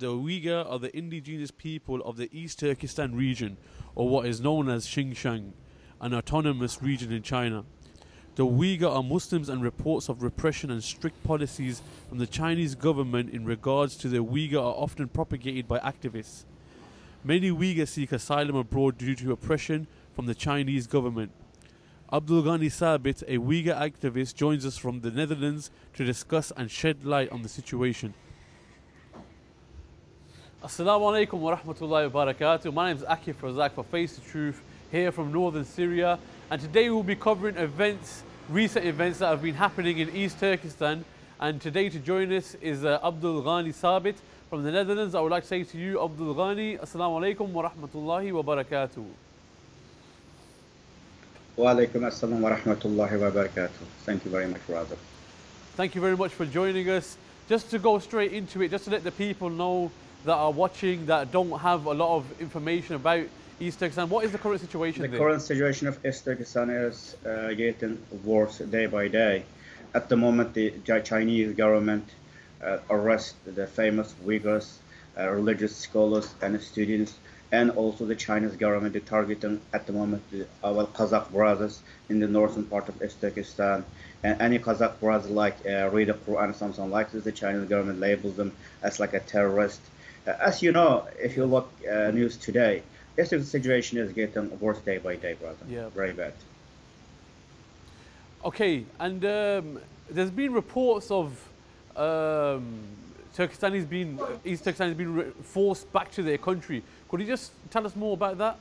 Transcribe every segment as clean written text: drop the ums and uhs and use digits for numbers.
The Uyghur are the indigenous people of the East Turkestan region, or what is known as Xinjiang, an autonomous region in China. The Uyghur are Muslims, and reports of repression and strict policies from the Chinese government in regards to the Uyghur are often propagated by activists. Many Uyghurs seek asylum abroad due to oppression from the Chinese government. Abdugheni Sabit, a Uyghur activist, joins us from the Netherlands to discuss and shed light on the situation. Assalamu alaikum wa rahmatullahi wa barakatuh. My name is Akif Razak for Face the Truth, here from northern Syria. And today we'll be covering recent events that have been happening in East Turkestan. And today to join us is Abdugheni Sabit from the Netherlands. I would like to say to you, Abdugheni, Assalamu alaikum wa rahmatullahi wa barakatuh. Wa alaikum assalam wa rahmatullahi wa barakatuh. Thank you very much, brother. Thank you very much for joining us. Just to go straight into it, just to let the people know that are watching that don't have a lot of information about East Turkestan, what is the current situation there? The current situation of East Turkestan is getting worse day by day. At the moment, the Chinese government arrests the famous Uyghurs, religious scholars and students, and also the Chinese government is targeting at the moment our Kazakh brothers in the northern part of East Turkestan. And any Kazakh brother like read the Quran or something like this, the Chinese government labels them as like a terrorist. As you know, if you look news today, this situation is getting worse day by day, brother. Yeah. Very bad. Okay, and there's been reports of East Turkestan has been forced back to their country. Could you just tell us more about that?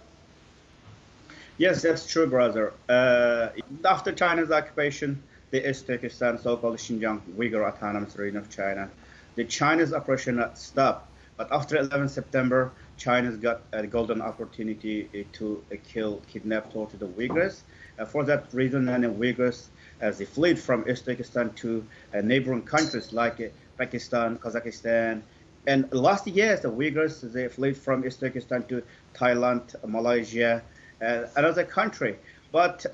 Yes, that's true, brother. After China's occupation, the East Turkestan, so-called Xinjiang Uyghur Autonomous Region of China, the Chinese oppression stopped. But after 11 September, China's got a golden opportunity to kidnap, torture the Uyghurs. For that reason, many Uyghurs, as they fled from East Turkestan to neighboring countries like Pakistan, Kazakhstan, and last years the Uyghurs they fled from East Turkestan to Thailand, Malaysia, another country. But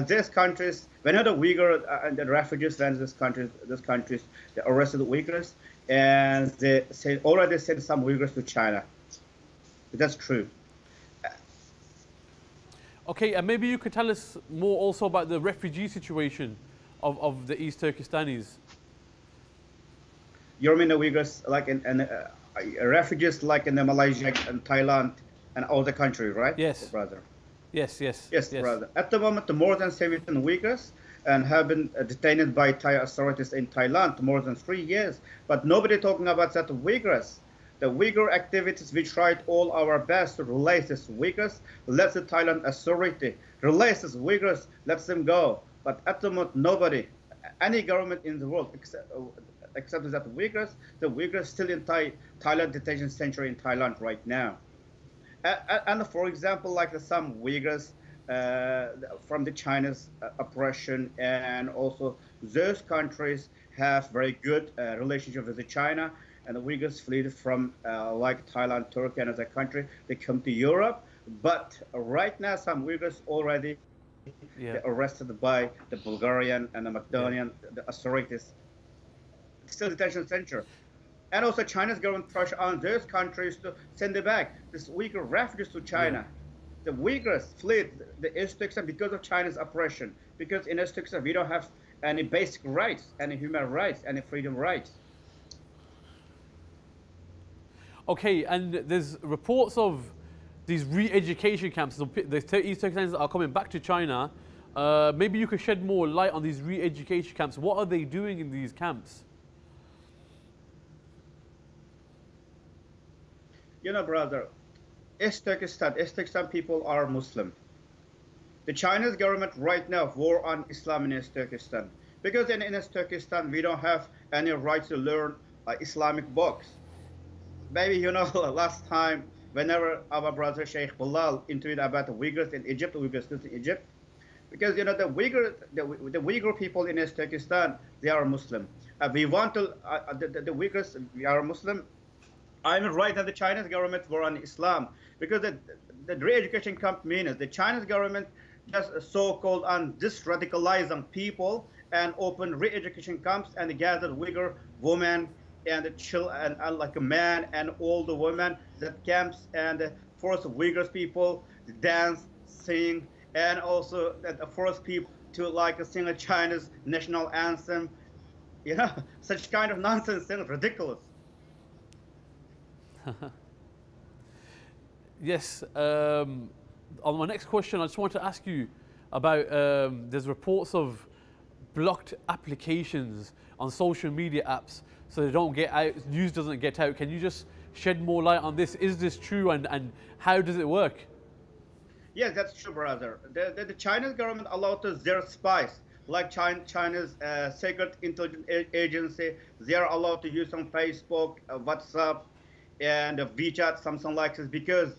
these countries, whenever the Uyghur and the refugees went to these countries, they arrested the Uyghurs, and they already sent some Uyghurs to China. That's true. Okay, and maybe you could tell us more also about the refugee situation of the East Turkestanis. You mean the Uyghurs like in refugees like in Malaysia and Thailand and other countries, right? Yes, brother. Yes, brother. At the moment, more than 17 Uyghurs and have been detained by Thai authorities in Thailand more than 3 years. But nobody talking about that Uyghurs. The Uyghur activities, we tried all our best to release these Uyghurs, let the Thailand authority release these Uyghurs, let them go. But at the moment, nobody, any government in the world, except that Uyghurs, the Uyghurs still in Thailand detention center in Thailand right now. And for example, like some Uyghurs from the China's oppression, and also those countries have very good relationship with China, and the Uyghurs fled from like Thailand, Turkey, and other country. They come to Europe, but right now some Uyghurs already arrested by the Bulgarian and the Macedonian the authorities. Still detention center. And also China's government pressure on those countries to send them back, these Uyghur refugees to China. The Uyghurs fled the East Turkestan because of China's oppression. Because in East Turkestan we don't have any basic rights, any human rights, any freedom rights. Okay, and there's reports of these re-education camps. The East Turkestans are coming back to China. Maybe you could shed more light on these re-education camps. What are they doing in these camps? You know, brother, East Turkestan people are Muslim. The Chinese government right now war on Islam in East Turkestan. Because in East Turkestan, we don't have any right to learn Islamic books. Maybe you know, last time, whenever our brother Sheikh Bilal interviewed about the Uyghurs in Egypt, because you know the Uyghur people in East Turkestan, they are Muslim. We want to the Uyghurs, we are Muslim. I'm right that the Chinese government were on Islam, because the re-education camp means the Chinese government just so-called on radicalizing people and open re-education camps and gathered Uyghur women and chill and like a man and all the women that camps and force Uyghurs people to dance, sing, and also that force people to like sing a Chinese national anthem. You know, such kind of nonsense things, ridiculous. Yes. On my next question, I just want to ask you about there's reports of blocked applications on social media apps so they don't get out, news doesn't get out. Can you just shed more light on this? Is this true and how does it work? Yes, that's true, brother. The Chinese government allowed their spies, like China's secret intelligence agency, they are allowed to use on Facebook, WhatsApp, and WeChat, something like this, because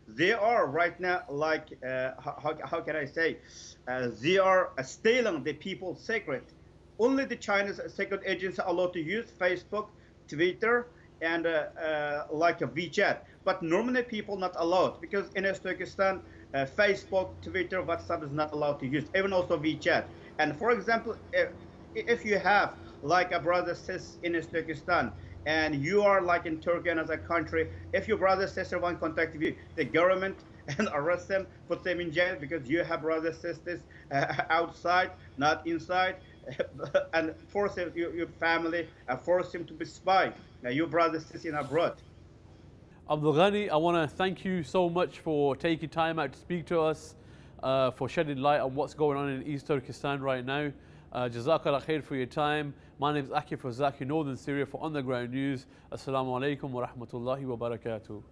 they are right now like how can I say, they are stealing the people's secret. Only the Chinese secret agency allowed to use Facebook, Twitter, and like a WeChat. But normally people not allowed because in Uzbekistan, Facebook, Twitter, WhatsApp is not allowed to use, even also WeChat. And for example, if you have like a brother sis in Uzbekistan and you are like in Turkey and as a country, if your brother sister want to contact you, the government and arrest them, put them in jail because you have brothers sisters outside, not inside, and force your family, force him to be spy. Your brother sister in abroad. Abdugheni, I want to thank you so much for taking time out to speak to us, for shedding light on what's going on in East Turkestan right now. Jazakallah khair for your time. My name is Akif Razaki, Northern Syria for On the Ground News. Assalamu alaikum wa rahmatullahi wa barakatuh.